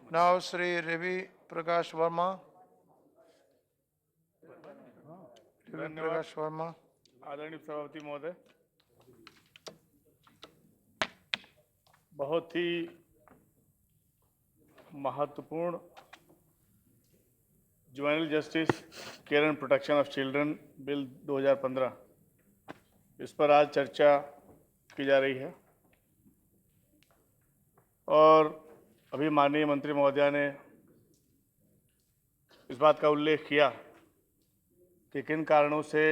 Now Sri Ravi Prakash Verma. Ravi धन्यवाद Prakash Verma. आदरणीय सभापति महोदय। बहुत ही महत्वपूर्ण juvenile justice care and protection of children bill 2015 इस पर आज चर्चा की जा रही है और अभी माननीय मंत्री महोदया ने इस बात का उल्लेख किया कि किन कारणों से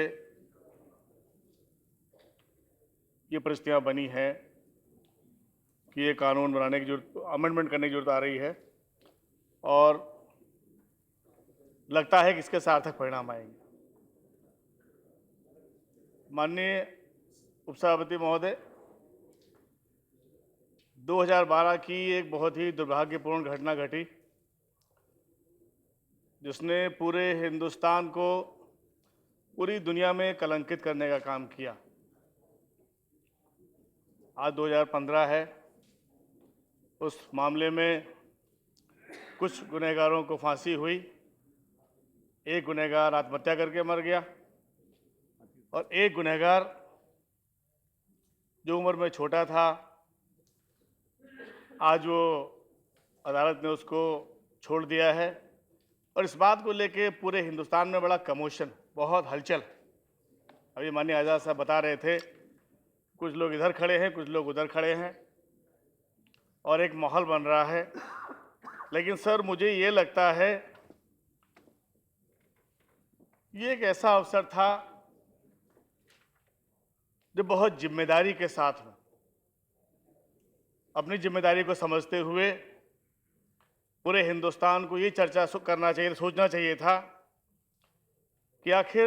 ये परिस्थितियां बनी हैं कि ये कानून बनाने की जरूरत, अमेंडमेंट करने की जरूरत आ रही है और लगता है कि इसके सार्थक परिणाम आएंगे। माननीय उपसभापति महोदय, 2012 की एक बहुत ही दुर्भाग्यपूर्ण घटना घटी जिसने पूरे हिंदुस्तान को पूरी दुनिया में कलंकित करने का काम किया। आज 2015 है। उस मामले में कुछ गुनहगारों को फांसी हुई, एक गुनहगार आत्महत्या करके मर गया और एक गुनहगार जो उम्र में छोटा था, आज वो अदालत ने उसको छोड़ दिया है। और इस बात को लेके पूरे हिंदुस्तान में बड़ा कमोशन, बहुत हलचल। अभी माननीय आज़ाद साहब बता रहे थे, कुछ लोग इधर खड़े हैं, कुछ लोग उधर खड़े हैं और एक माहौल बन रहा है। लेकिन सर, मुझे ये लगता है ये एक ऐसा अवसर था जो बहुत जिम्मेदारी के साथ में, अपनी जिम्मेदारी को समझते हुए पूरे हिंदुस्तान को ये चर्चा करना चाहिए, सोचना चाहिए था कि आखिर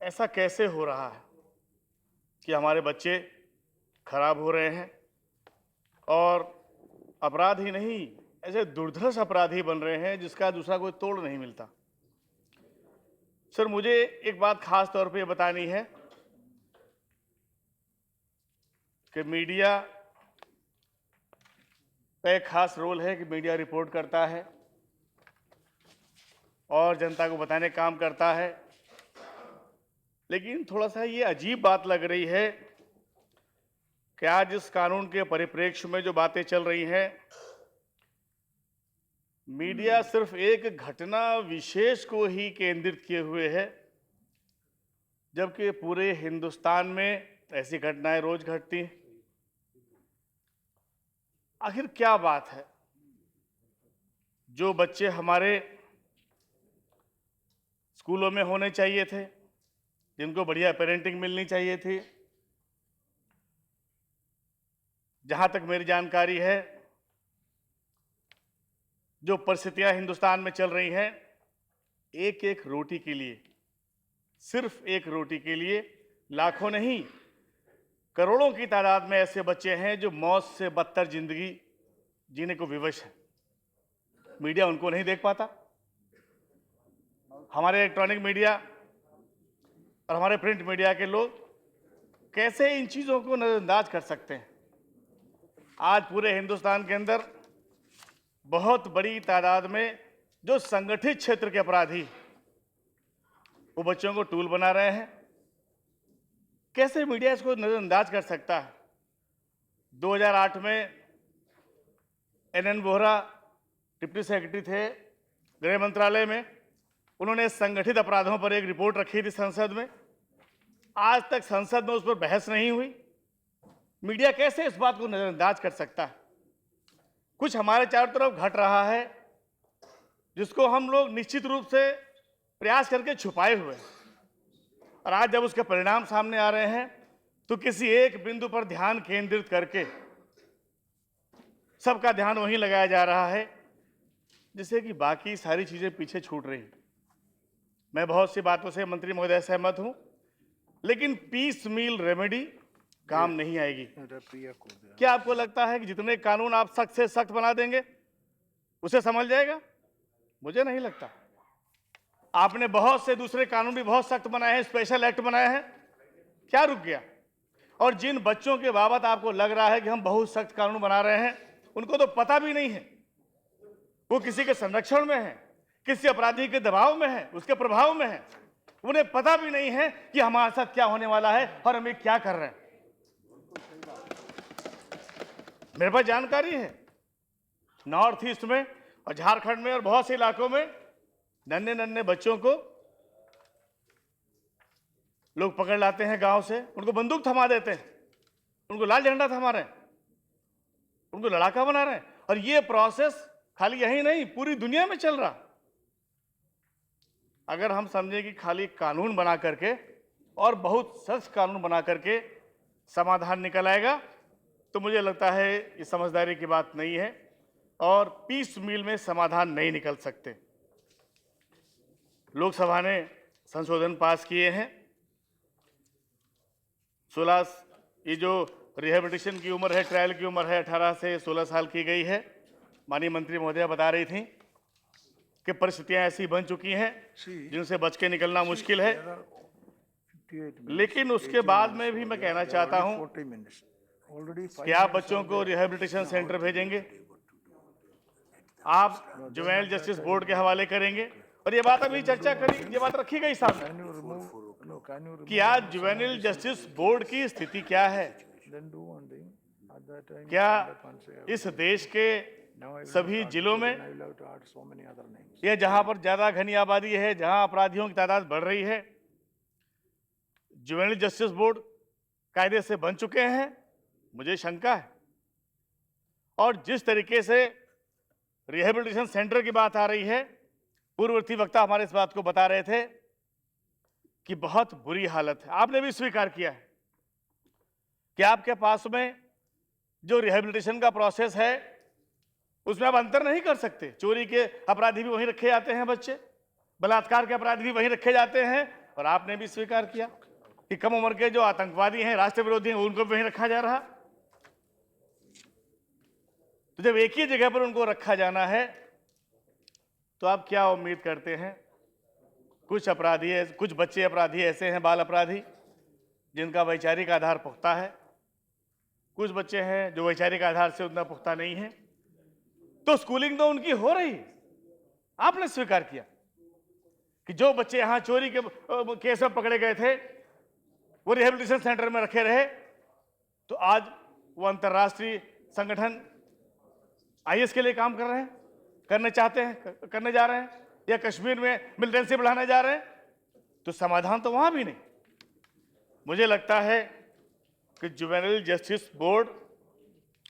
ऐसा कैसे हो रहा है कि हमारे बच्चे खराब हो रहे हैं और अपराध ही नहीं, ऐसे दुर्धर्ष अपराधी बन रहे हैं जिसका दूसरा कोई तोड़ नहीं मिलता। सर, मुझे एक बात खास तौर पे बतानी है कि मीडिया का एक खास रोल है कि मीडिया रिपोर्ट करता है और जनता को बताने का काम करता है। लेकिन थोड़ा सा ये अजीब बात लग रही है कि आज इस कानून के परिप्रेक्ष्य में जो बातें चल रही हैं, मीडिया सिर्फ एक घटना विशेष को ही केंद्रित किए हुए है, जबकि पूरे हिंदुस्तान में ऐसी घटनाएं रोज घटती हैं। आखिर क्या बात है? जो बच्चे हमारे स्कूलों में होने चाहिए थे, जिनको बढ़िया पेरेंटिंग मिलनी चाहिए थी, जहां तक मेरी जानकारी है, जो परिस्थितियां हिंदुस्तान में चल रही हैं, एक एक रोटी के लिए, सिर्फ एक रोटी के लिए लाखों नहीं करोड़ों की तादाद में ऐसे बच्चे हैं जो मौत से बदतर जिंदगी जीने को विवश हैं। मीडिया उनको नहीं देख पाता। हमारे इलेक्ट्रॉनिक मीडिया और हमारे प्रिंट मीडिया के लोग कैसे इन चीजों को नजरअंदाज कर सकते हैं? आज पूरे हिंदुस्तान के अंदर बहुत बड़ी तादाद में जो संगठित क्षेत्र के अपराधी, वो बच्चों को टूल बना रहे हैं। कैसे मीडिया इसको नजरअंदाज कर सकता है? 2008 में NN वोहरा डिप्टी सेक्रेटरी थे गृह मंत्रालय में, उन्होंने संगठित अपराधों पर एक रिपोर्ट रखी थी संसद में। आज तक संसद में उस पर बहस नहीं हुई। मीडिया कैसे इस बात को नजरअंदाज कर सकता है? कुछ हमारे चारों तरफ घट रहा है जिसको हम लोग निश्चित रूप से प्रयास करके छुपाए हुए हैं, और आज जब उसके परिणाम सामने आ रहे हैं तो किसी एक बिंदु पर ध्यान केंद्रित करके सबका ध्यान वहीं लगाया जा रहा है, जिससे कि बाकी सारी चीजें पीछे छूट रही। मैं बहुत सी बातों से मंत्री महोदय सहमत हूं, लेकिन पीस मील रेमेडी काम नहीं आएगी। क्या आपको लगता है कि जितने कानून आप सख्त से सख्त बना देंगे उसे समझ जाएगा? मुझे नहीं लगता। आपने बहुत से दूसरे कानून भी बहुत सख्त बनाए हैं, स्पेशल एक्ट बनाए हैं, क्या रुक गया? और जिन बच्चों के बाबत आपको लग रहा है कि हम बहुत सख्त कानून बना रहे हैं, उनको तो पता भी नहीं है, वो किसी के संरक्षण में है, किसी अपराधी के दबाव में है, उसके प्रभाव में है। उन्हें पता भी नहीं है कि हमारे साथ क्या होने वाला है और हम ये क्या कर रहे हैं। मेरे पास जानकारी है, नॉर्थ ईस्ट में और झारखंड में और बहुत से इलाकों में नन्हे नन्हे बच्चों को लोग पकड़ लाते हैं गांव से, उनको बंदूक थमा देते हैं, उनको लाल झंडा थमा रहे हैं, उनको लड़ाका बना रहे हैं। और ये प्रोसेस खाली यही नहीं, पूरी दुनिया में चल रहा। अगर हम समझे कि खाली कानून बना करके और बहुत सख्त कानून बना करके समाधान निकल आएगा, तो मुझे लगता है ये समझदारी की बात नहीं है और पीस मील में समाधान नहीं निकल सकते। लोकसभा ने संशोधन पास किए हैं। 16 ये जो रिहेबिलिटेशन की उम्र है, ट्रायल की उम्र है, 18 से 16 साल की गई है। माननीय मंत्री महोदया बता रही थी कि परिस्थितियां ऐसी बन चुकी हैं जिनसे बच के निकलना मुश्किल है। लेकिन उसके बाद में भी मैं कहना चाहता हूं कि आप बच्चों को रिहेबिलिटेशन सेंटर भेजेंगे, आप जुवेनाइल जस्टिस बोर्ड के हवाले करेंगे। और ये बात अभी चर्चा करी, ये बात रखी गई सामने कि आज जुवेनाइल जस्टिस बोर्ड की स्थिति क्या है। क्या इस देश के सभी जिलों में या जहां पर ज्यादा घनी आबादी है, जहां अपराधियों की तादाद बढ़ रही है, जुवेनाइल जस्टिस बोर्ड कायदे से बन चुके हैं? मुझे शंका है। और जिस तरीके से रिहेबिलिटेशन सेंटर की बात आ रही है, पूर्ववर्ती वक्ता हमारे इस बात को बता रहे थे कि बहुत बुरी हालत है। आपने भी स्वीकार किया है कि आपके पास में जो रिहेबिलिटेशन का प्रोसेस है उसमें आप अंतर नहीं कर सकते। चोरी के अपराधी भी वहीं रखे जाते हैं, बच्चे बलात्कार के अपराधी भी वहीं रखे जाते हैं। और आपने भी स्वीकार किया कि कम उम्र के जो आतंकवादी हैं, राष्ट्र विरोधी हैं, उनको भी वहीं रखा जा रहा। तो जब एक ही जगह पर उनको रखा जाना है तो आप क्या उम्मीद करते हैं? कुछ अपराधी है, कुछ बच्चे अपराधी ऐसे हैं, बाल अपराधी, जिनका वैचारिक आधार पुख्ता है। कुछ बच्चे हैं जो वैचारिक आधार से उतना पुख्ता नहीं है। तो स्कूलिंग तो उनकी हो रही है। आपने स्वीकार किया कि जो बच्चे यहां चोरी के केस में पकड़े गए थे वो रिहेबिलिटेशन सेंटर में रखे रहे, तो आज वो अंतर्राष्ट्रीय संगठन आईएस के लिए काम कर रहे हैं, करने चाहते हैं, करने जा रहे हैं, या कश्मीर में मिलिटेंसी बढ़ाने जा रहे हैं। तो समाधान तो वहां भी नहीं। मुझे लगता है कि जुवेनाइल जस्टिस बोर्ड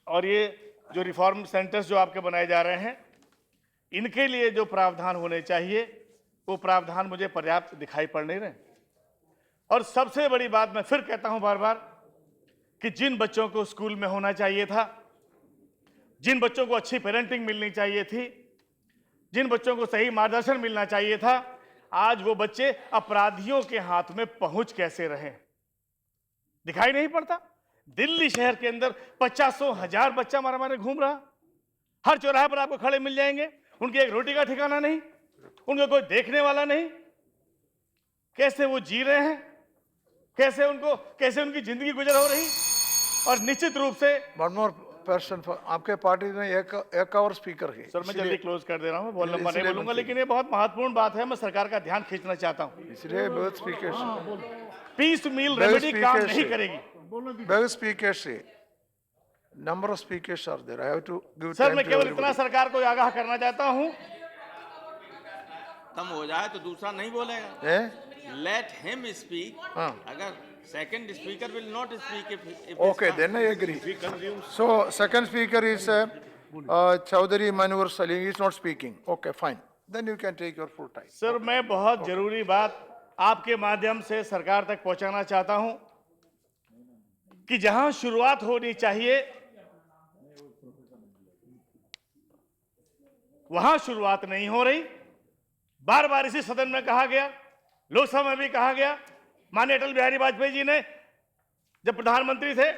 और ये जो रिफॉर्म सेंटर्स जो आपके बनाए जा रहे हैं, इनके लिए जो प्रावधान होने चाहिए वो प्रावधान मुझे पर्याप्त दिखाई पड़ नहीं रहे। और सबसे बड़ी बात मैं फिर कहता हूं बार बार कि जिन बच्चों को स्कूल में होना चाहिए था, जिन बच्चों को अच्छी पेरेंटिंग मिलनी चाहिए थी, जिन बच्चों को सही मार्गदर्शन मिलना चाहिए था, आज वो बच्चे अपराधियों के हाथ में पहुंच कैसे रहे, दिखाई नहीं पड़ता। दिल्ली शहर के अंदर 50,000 बच्चा मारा मारे घूम रहा। हर चौराहे पर आपको खड़े मिल जाएंगे, उनकी एक रोटी का ठिकाना नहीं, उनको कोई देखने वाला नहीं। कैसे वो जी रहे हैं, कैसे उनकी जिंदगी गुजर हो रही। और निश्चित रूप से वन मोर पर्सन, आपके पार्टी ने एक और स्पीकर की। सर मैं जल्दी क्लोज कर दे रहा हूं, बहुत लंबा नहीं बोलूंगा, लेकिन ये बहुत महत्वपूर्ण बात है, मैं सरकार का ध्यान खींचना चाहता हूं। इसलिए बहुत स्पीकर पीस मील रेमेडी काम नहीं करेगी। बहुत स्पीकर से number of speakers are there. I have to give sir मैं केवल इतना सरकार को आगाह करना चाहता हूं, कम हो जाए तो दूसरा नहीं बोलेगा। Let him speak. अगर second speaker will not speak if Okay, then I agree. So second speaker is Chaudhary Manur Salim. He is not speaking. Okay, fine. Then you can take your full time. Sir मैं बहुत जरूरी बात आपके माध्यम से सरकार तक पहुंचाना चाहता हूं कि जहां शुरुआत होनी चाहिए वहां शुरुआत नहीं हो रही। बार बार इसी सदन में कहा गया, लोकसभा में भी कहा गया। माननीय अटल बिहारी वाजपेयी जी ने जब प्रधानमंत्री थे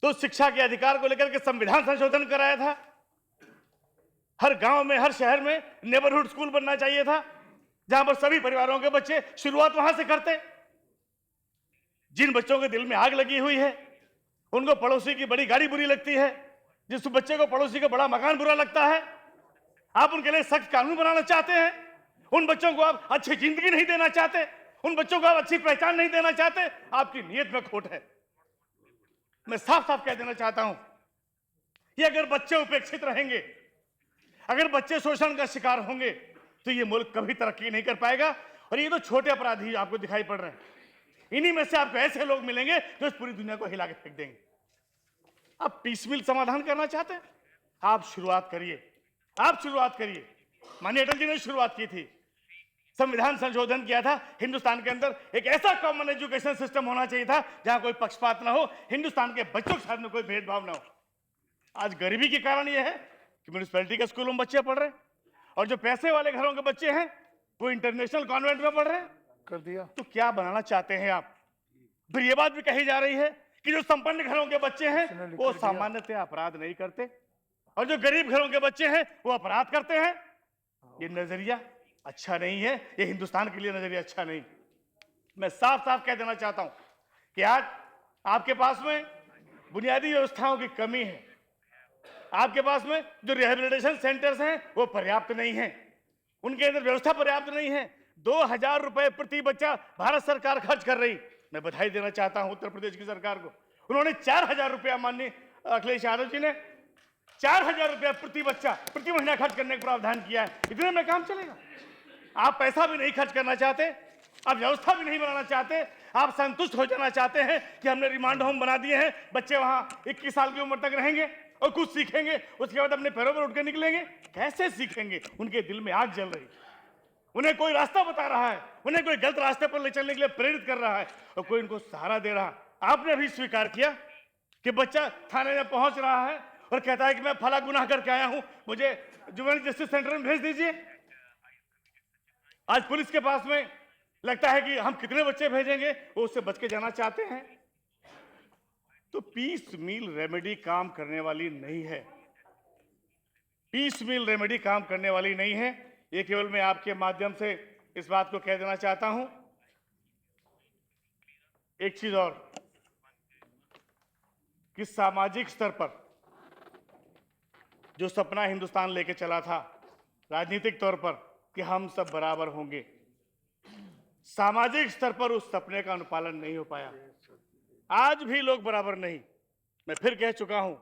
तो शिक्षा के अधिकार को लेकर के संविधान संशोधन कराया था। हर गांव में, हर शहर में नेबरहुड स्कूल बनना चाहिए था, जहां पर सभी परिवारों के बच्चे शुरुआत वहां से करते। जिन बच्चों के दिल में आग लगी हुई है, उनको पड़ोसी की बड़ी गाड़ी बुरी लगती है, जिस बच्चे को पड़ोसी का बड़ा मकान बुरा लगता है, आप उनके लिए सख्त कानून बनाना चाहते हैं। उन बच्चों को आप अच्छी जिंदगी नहीं देना चाहते, उन बच्चों को आप अच्छी पहचान नहीं देना चाहते। आपकी नीयत में खोट है। मैं साफ साफ कह देना चाहता हूं कि अगर बच्चे उपेक्षित रहेंगे, अगर बच्चे शोषण का शिकार होंगे, तो ये मुल्क कभी तरक्की नहीं कर पाएगा। और ये तो छोटे अपराधी आपको दिखाई पड़ रहे हैं, इन्हीं में से आपको ऐसे लोग मिलेंगे जो इस पूरी दुनिया को हिला के फेंक देंगे। आप पीसमिल समाधान करना चाहते हैं, आप शुरुआत करिए, आप शुरुआत करिए। माननीय अटल जी ने शुरुआत की थी, संविधान संशोधन किया था। हिंदुस्तान के अंदर एक ऐसा कॉमन एजुकेशन सिस्टम होना चाहिए था जहां कोई पक्षपात ना हो, हिंदुस्तान के बच्चों के साथ में कोई भेदभाव ना हो। आज गरीबी के कारण यह है कि म्यूनिसिपैलिटी के स्कूलों में बच्चे पढ़ रहे हैं, और जो पैसे वाले घरों के बच्चे हैं वो इंटरनेशनल कॉन्वेंट में पढ़ रहे हैं। कर दिया। तो क्या बनाना चाहते हैं आप? फिर ये बात भी कही जा रही है कि जो संपन्न घरों के बच्चे हैं वो सामान्यतः अपराध नहीं करते, और जो गरीब घरों के बच्चे हैं वो अपराध करते हैं। ये नजरिया अच्छा नहीं है, ये हिंदुस्तान के लिए नजरिया अच्छा नहीं। मैं साफ साफ कह देना चाहता हूं कि आज आपके पास में बुनियादी व्यवस्थाओं की कमी है। आपके पास में जो रिहेबिलिटेशन सेंटर्स हैं वो पर्याप्त नहीं है, उनके अंदर व्यवस्था पर्याप्त नहीं है। 2000 रुपए प्रति बच्चा भारत सरकार खर्च कर रही। मैं बधाई देना चाहता हूं उत्तर प्रदेश की सरकार को, उन्होंने 4000 रुपया, माननीय अखिलेश यादव जी ने 4000 रुपया प्रति बच्चा प्रति महीना खर्च करने का प्रावधान किया है। इतने में काम चलेगा? आप पैसा भी नहीं खर्च करना चाहते, आप व्यवस्था भी नहीं बनाना चाहते, आप संतुष्ट हो जाना चाहते हैं कि हमने रिमांड होम बना दिए हैं, बच्चे वहां 21 साल की उम्र तक रहेंगे और कुछ सीखेंगे, उसके बाद अपने पैरों पर उठ के निकलेंगे। कैसे सीखेंगे? उनके दिल में आग जल रही, उन्हें कोई रास्ता बता रहा है, उन्हें कोई गलत रास्ते पर ले चलने के लिए प्रेरित कर रहा है, और कोई उनको सहारा दे रहा। आपने भी स्वीकार किया कि बच्चा थाने में पहुंच रहा है और कहता है कि मैं फला गुनाह करके आया हूं, मुझे जुवेनाइल जस्टिस सेंटर में भेज दीजिए। आज पुलिस के पास में लगता है कि हम कितने बच्चे भेजेंगे, वो उससे बच के जाना चाहते हैं। तो पीस मील रेमेडी काम करने वाली नहीं है, पीस मील रेमेडी काम करने वाली नहीं है। ये केवल मैं आपके माध्यम से इस बात को कह देना चाहता हूं। एक चीज और कि सामाजिक स्तर पर जो सपना हिंदुस्तान लेके चला था राजनीतिक तौर पर कि हम सब बराबर होंगे, सामाजिक स्तर पर उस सपने का अनुपालन नहीं हो पाया। आज भी लोग बराबर नहीं। मैं फिर कह चुका हूं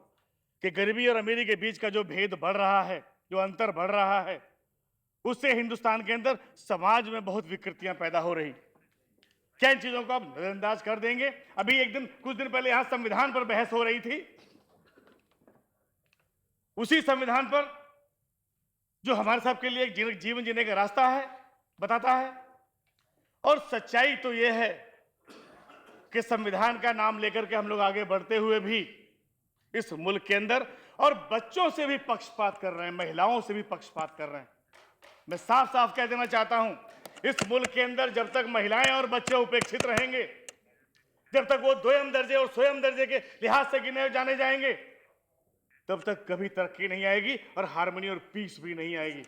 कि गरीबी और अमीरी के बीच का जो भेद बढ़ रहा है, जो अंतर बढ़ रहा है, उससे हिंदुस्तान के अंदर समाज में बहुत विकृतियां पैदा हो रही। क्या इन चीजों को आप नजरअंदाज कर देंगे? अभी कुछ दिन पहले यहां संविधान पर बहस हो रही थी। उसी संविधान पर जो हमारे सबके लिए एक जीवन जीने का रास्ता है, बताता है। और सच्चाई तो यह है कि संविधान का नाम लेकर के हम लोग आगे बढ़ते हुए भी इस मुल्क के अंदर और बच्चों से भी पक्षपात कर रहे हैं, महिलाओं से भी पक्षपात कर रहे हैं। मैं साफ साफ कह देना चाहता हूं, इस मुल्क के अंदर जब तक महिलाएं और बच्चे उपेक्षित रहेंगे, जब तक वो दोयम दर्जे और सोयम दर्जे के लिहाज से गिने जाने जाएंगे, तब तक कभी तरक्की नहीं आएगी और हार्मनी और पीस भी नहीं आएगी।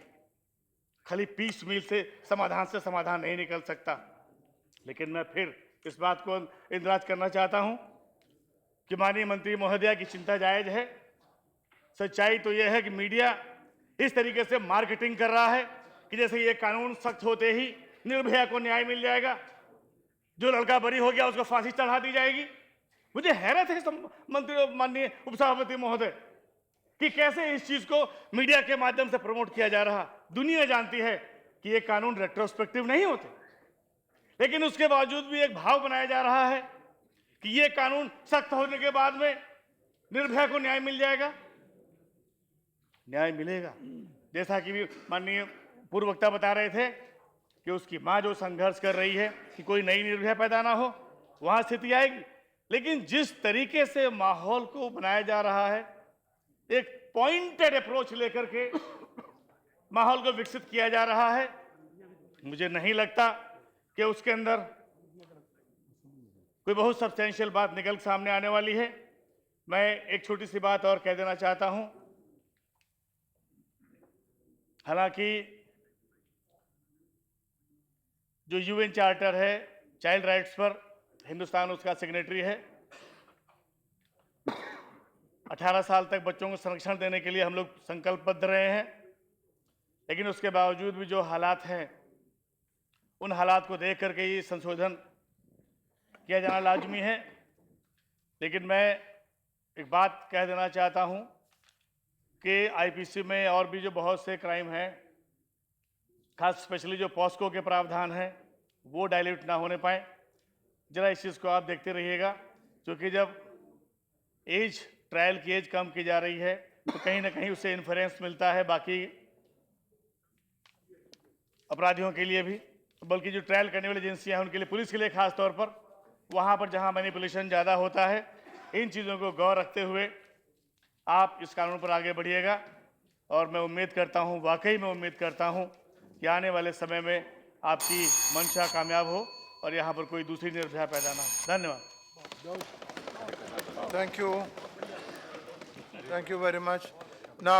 खाली पीस मील से समाधान नहीं निकल सकता। लेकिन मैं फिर इस बात को इंदराज करना चाहता हूं कि माननीय मंत्री महोदया की चिंता जायज है। सच्चाई तो यह है कि मीडिया इस तरीके से मार्केटिंग कर रहा है कि जैसे ये कानून सख्त होते ही निर्भया को न्याय मिल जाएगा, जो लड़का बरी हो गया उसको फांसी चढ़ा दी जाएगी। मुझे हैरत है मंत्री माननीय उपसभापति महोदय कि कैसे इस चीज को मीडिया के माध्यम से प्रमोट किया जा रहा। दुनिया जानती है कि ये कानून रेट्रोस्पेक्टिव नहीं होते, लेकिन उसके बावजूद भी एक भाव बनाया जा रहा है कि ये कानून सख्त होने के बाद में निर्भया को न्याय मिल जाएगा। न्याय मिलेगा, जैसा कि माननीय पूर्व वक्ता बता रहे थे कि उसकी मां जो संघर्ष कर रही है कि कोई नई निर्भया पैदा ना हो, वहां स्थिति आएगी। लेकिन जिस तरीके से माहौल को बनाया जा रहा है, एक पॉइंटेड अप्रोच लेकर के माहौल को विकसित किया जा रहा है, मुझे नहीं लगता कि उसके अंदर कोई बहुत सब्सटेंशियल बात निकल सामने आने वाली है। मैं एक छोटी सी बात और कह देना चाहता हूं। हालांकि जो यूएन चार्टर है चाइल्ड राइट्स पर, हिंदुस्तान उसका सिग्नेटरी है, 18 साल तक बच्चों को संरक्षण देने के लिए हम लोग संकल्पबद्ध रहे हैं, लेकिन उसके बावजूद भी जो हालात हैं, उन हालात को देख करके ही संशोधन किया जाना लाजमी है। लेकिन मैं एक बात कह देना चाहता हूं कि आईपीसी में और भी जो बहुत से क्राइम हैं, खास स्पेशली जो पॉस्को के प्रावधान हैं, वो डाइल्यूट ना होने पाए। जरा इस चीज़ को आप देखते रहिएगा, क्योंकि जब एज ट्रायल की एज कम की जा रही है तो कहीं ना कहीं उससे इन्फ्लुएंस मिलता है बाकी अपराधियों के लिए भी, बल्कि जो ट्रायल करने वाली एजेंसियां हैं उनके लिए, पुलिस के लिए खास तौर पर, वहां पर जहां मैनिपुलेशन ज़्यादा होता है। इन चीज़ों को गौर रखते हुए आप इस कानून पर आगे बढ़िएगा, और मैं उम्मीद करता हूं, वाकई में उम्मीद करता हूं कि आने वाले समय में आपकी मंशा कामयाब हो और यहाँ पर कोई दूसरी निर्भया पैदा ना हो। धन्यवाद। Thank you. Thank you very much.